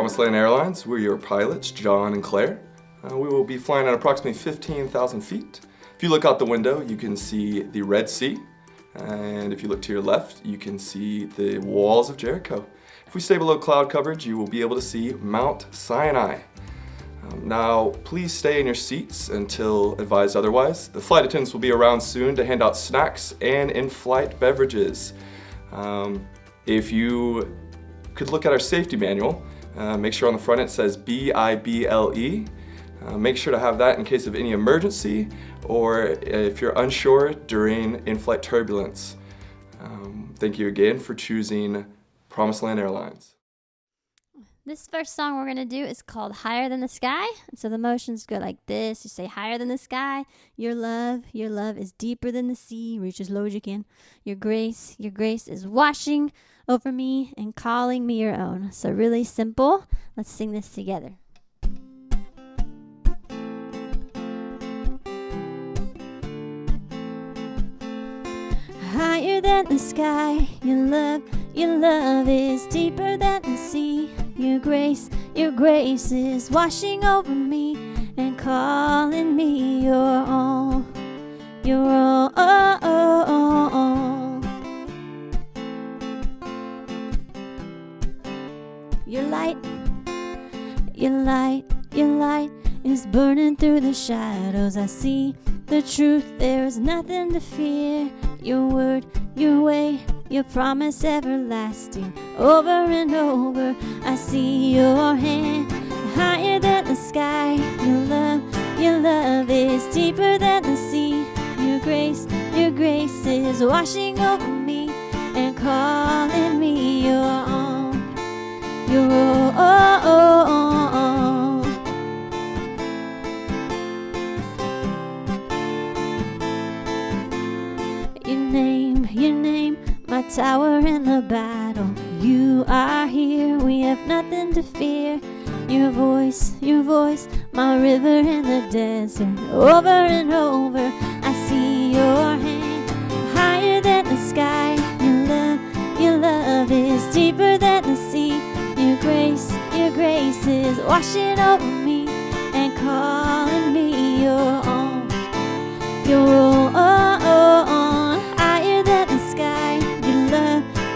Promised Land Airlines. We're your pilots, John and Claire. We will be flying at approximately 15,000 feet. If you look out the window, you can see the Red Sea. And if you look to your left, you can see the walls of Jericho. If we stay below cloud coverage, you will be able to see Mount Sinai. Now, please stay in your seats until advised otherwise. The flight attendants will be around soon to hand out snacks and in-flight beverages. If you could look at our safety manual, make sure on the front it says BIBLE. Make sure to have that in case of any emergency or if you're unsure during in-flight turbulence. Thank you again for choosing Promised Land Airlines. This first song we're going to do is called Higher Than the Sky. And so the motions go like this. You say higher than the sky. Your love is deeper than the sea. Reach as low as you can. Your grace is washing over me and calling me your own. So really simple. Let's sing this together. Higher than the sky, your love is deeper than the sea. Your grace is washing over me and calling me your own, your own. Your light is burning through the shadows. I see the truth, there is nothing to fear. Your word, your way, your promise everlasting, over and over. I see your hand higher than the sky. Your love is deeper than the sea. Your grace is washing over me and calling me your own, your own. Your name, my tower in the battle. You are here, we have nothing to fear. Your voice, my river in the desert, over and over. I see your hand higher than the sky. Your love is deeper than the sea. Your grace is washing over me and calling me your own, your own. Higher than the sky,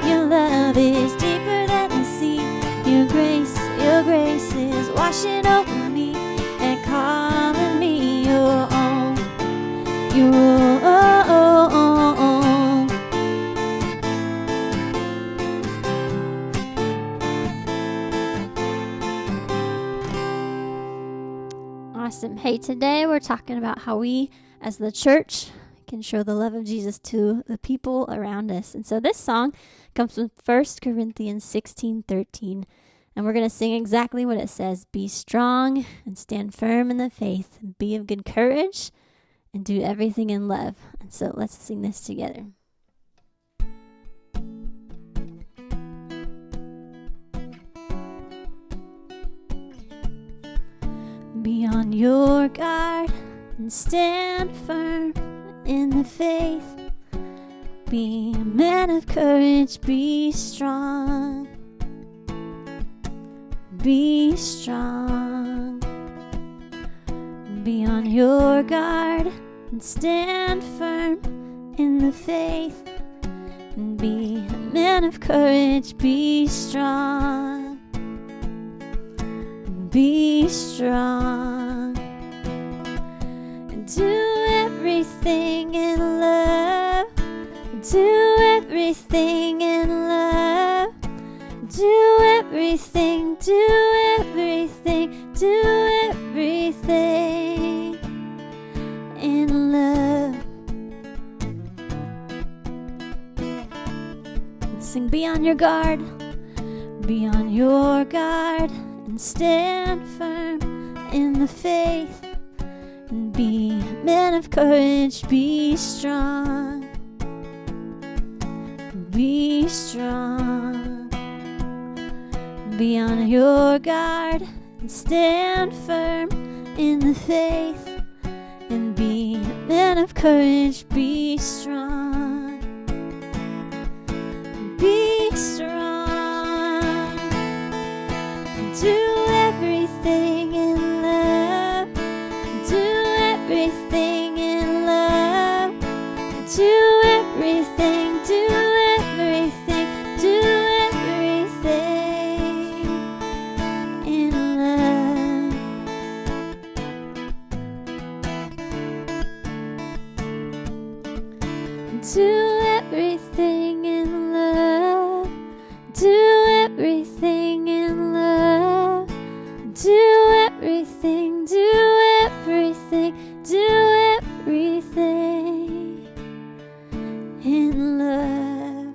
your love is deeper than the sea. Your grace is washing over me and calling me your own, your own. Awesome. Hey, today we're talking about how we, as the church, can show the love of Jesus to the people around us. And so this song comes from 1 Corinthians 16:13. And we're going to sing exactly what it says. Be strong and stand firm in the faith. Be of good courage and do everything in love. And so let's sing this together. Be on your guard and stand firm in the faith. Be a man of courage, be strong. Be strong. Be on your guard and stand firm in the faith. And be a man of courage, be strong. Be strong. Do everything in love. Do everything in love. Do everything, do everything, do everything in love. Sing, be on your guard. Be on your guard and stand firm in the faith. And be a man of courage, be strong. Be strong. Be on your guard and stand firm in the faith. And be a man of courage, be strong. Be strong. Do do everything, do everything, do everything in love. Do everything in love, do everything in love, do everything, do everything, do everything in love.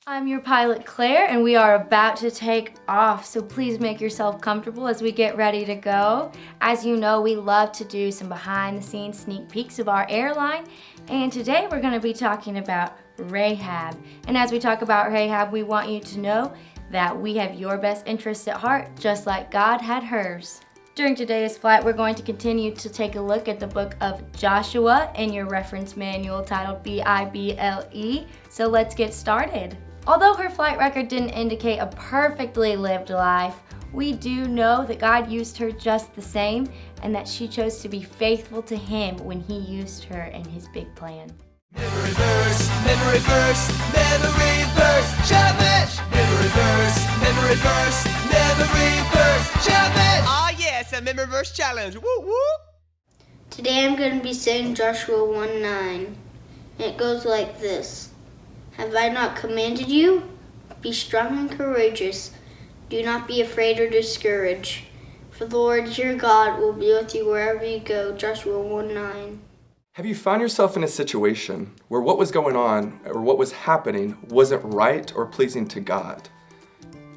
I'm your pilot, Claire, and we are about to take off, so please make yourself comfortable as we get ready to go. As you know, we love to do some behind-the-scenes sneak peeks of our airline, and today we're going to be talking about Rahab. And as we talk about Rahab, we want you to know that we have your best interests at heart, just like God had hers. During today's flight, we're going to continue to take a look at the book of Joshua in your reference manual titled Bible. So let's get started. Although her flight record didn't indicate a perfectly lived life, we do know that God used her just the same and that she chose to be faithful to Him when He used her in His big plan. Memory verse, memory verse, memory verse, challenge! Memory verse, memory verse, memory verse, challenge! Ah yes, a memory verse challenge, woo woo! Today I'm going to be saying Joshua 1:9, and it goes like this. Have I not commanded you? Be strong and courageous. Do not be afraid or discouraged, for the Lord your God will be with you wherever you go. Joshua 1:9. Have you found yourself in a situation where what was going on or what was happening wasn't right or pleasing to God?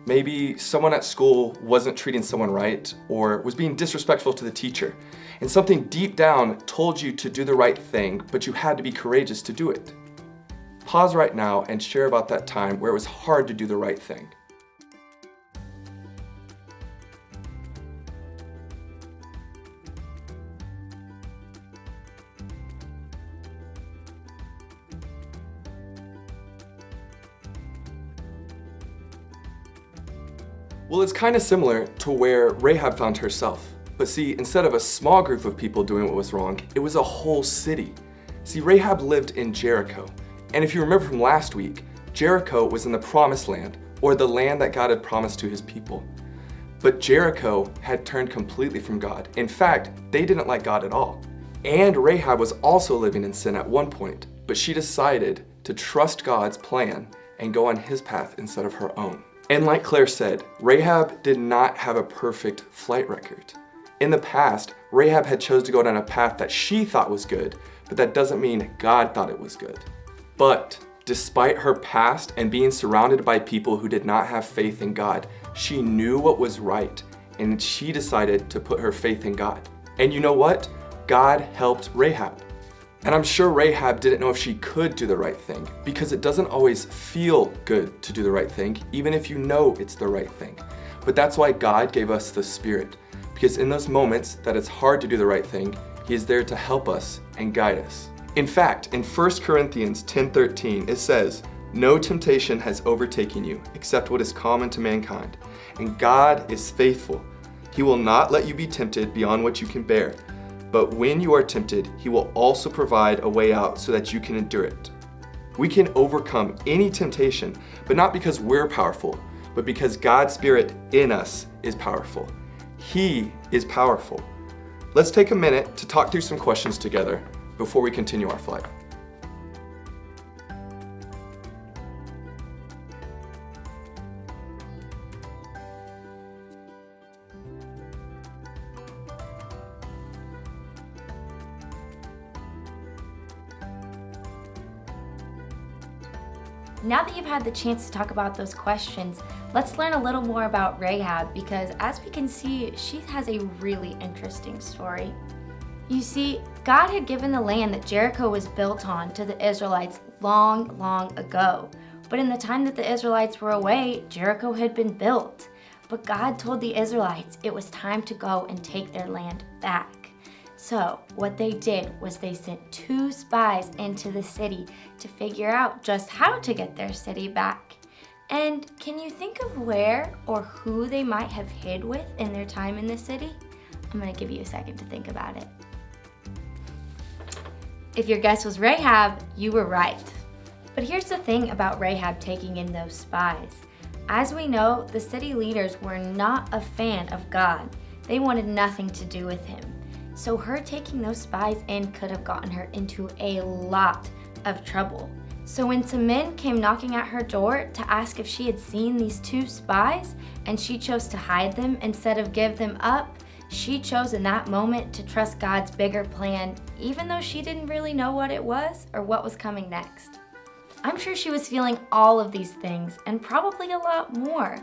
Maybe someone at school wasn't treating someone right or was being disrespectful to the teacher, and something deep down told you to do the right thing, but you had to be courageous to do it. Pause right now and share about that time where it was hard to do the right thing. Well, it's kind of similar to where Rahab found herself. But see, instead of a small group of people doing what was wrong, it was a whole city. See, Rahab lived in Jericho. And if you remember from last week, Jericho was in the promised land, or the land that God had promised to His people. But Jericho had turned completely from God. In fact, they didn't like God at all. And Rahab was also living in sin at one point, but she decided to trust God's plan and go on His path instead of her own. And like Claire said, Rahab did not have a perfect flight record. In the past, Rahab had chosen to go down a path that she thought was good, but that doesn't mean God thought it was good. But despite her past and being surrounded by people who did not have faith in God, she knew what was right, and she decided to put her faith in God. And you know what? God helped Rahab. And I'm sure Rahab didn't know if she could do the right thing, because it doesn't always feel good to do the right thing, even if you know it's the right thing. But that's why God gave us the Spirit, because in those moments that it's hard to do the right thing, He is there to help us and guide us. In fact, in 1 Corinthians 10:13, it says, "No temptation has overtaken you except what is common to mankind, and God is faithful. He will not let you be tempted beyond what you can bear. But when you are tempted, He will also provide a way out so that you can endure it." We can overcome any temptation, but not because we're powerful, but because God's Spirit in us is powerful. He is powerful. Let's take a minute to talk through some questions together before we continue our flight. Now that you've had the chance to talk about those questions, let's learn a little more about Rahab, because as we can see, she has a really interesting story. You see, God had given the land that Jericho was built on to the Israelites long, long ago. But in the time that the Israelites were away, Jericho had been built. But God told the Israelites it was time to go and take their land back. So what they did was they sent 2 spies into the city to figure out just how to get their city back. And can you think of where or who they might have hid with in their time in the city? I'm gonna give you a second to think about it. If your guess was Rahab, you were right. But here's the thing about Rahab taking in those spies. As we know, the city leaders were not a fan of God. They wanted nothing to do with him. So her taking those spies in could have gotten her into a lot of trouble. So when some men came knocking at her door to ask if she had seen these 2 spies, and she chose to hide them instead of give them up, she chose in that moment to trust God's bigger plan, even though she didn't really know what it was or what was coming next. I'm sure she was feeling all of these things and probably a lot more.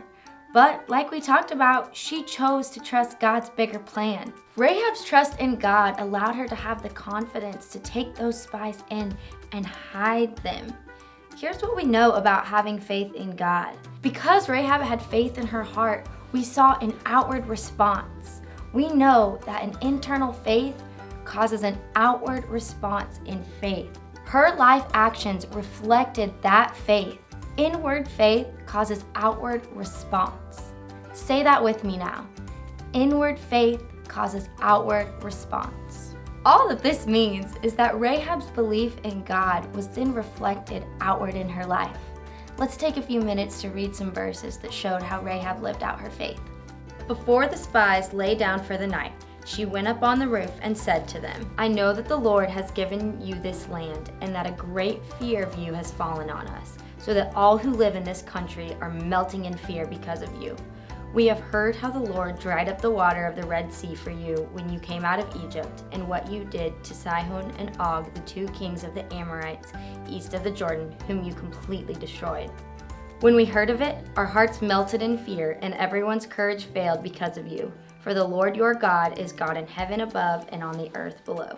But like we talked about, she chose to trust God's bigger plan. Rahab's trust in God allowed her to have the confidence to take those spies in and hide them. Here's what we know about having faith in God. Because Rahab had faith in her heart, we saw an outward response. We know that an internal faith causes an outward response in faith. Her life actions reflected that faith. Inward faith causes outward response. Say that with me now. Inward faith causes outward response. All that this means is that Rahab's belief in God was then reflected outward in her life. Let's take a few minutes to read some verses that showed how Rahab lived out her faith. Before the spies lay down for the night, she went up on the roof and said to them, I know that the Lord has given you this land, and that a great fear of you has fallen on us, so that all who live in this country are melting in fear because of you. We have heard how the Lord dried up the water of the Red Sea for you when you came out of Egypt, and what you did to Sihon and Og, the 2 kings of the Amorites east of the Jordan, whom you completely destroyed. When we heard of it, our hearts melted in fear, and everyone's courage failed because of you. For the Lord your God is God in heaven above and on the earth below.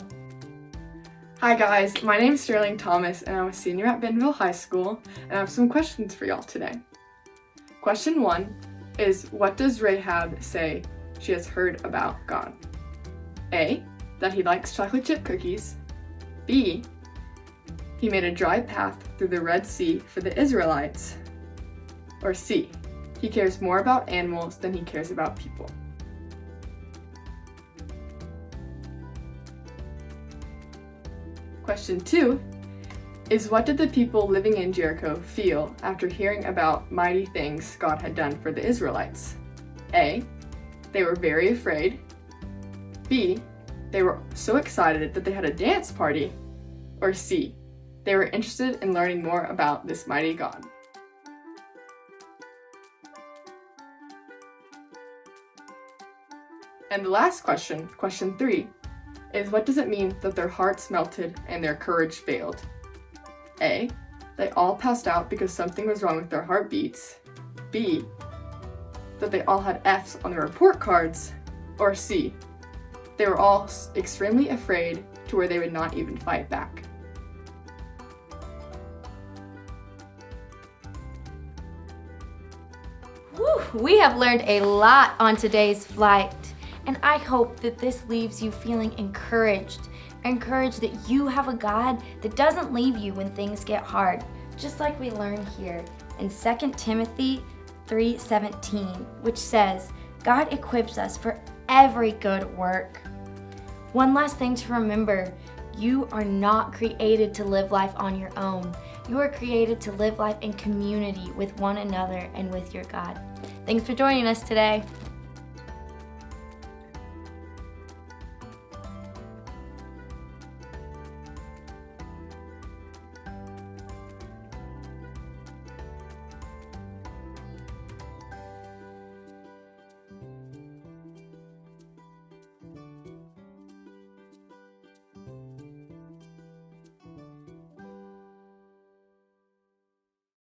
Hi guys, my name is Sterling Thomas and I'm a senior at Bentonville High School, and I have some questions for y'all today. Question 1 is, what does Rahab say she has heard about God? A, that he likes chocolate chip cookies. B, he made a dry path through the Red Sea for the Israelites. Or C, he cares more about animals than he cares about people. Question 2 is, what did the people living in Jericho feel after hearing about mighty things God had done for the Israelites? A, they were very afraid. B, they were so excited that they had a dance party. Or C, they were interested in learning more about this mighty God. And the last question, question 3, is, what does it mean that their hearts melted and their courage failed? A, they all passed out because something was wrong with their heartbeats. B, that they all had F's on their report cards. Or C, they were all extremely afraid to where they would not even fight back. Whew, we have learned a lot on today's flight. And I hope that this leaves you feeling encouraged that you have a God that doesn't leave you when things get hard, just like we learn here in 2 Timothy 3:17, which says, God equips us for every good work. One last thing to remember, you are not created to live life on your own. You are created to live life in community with one another and with your God. Thanks for joining us today.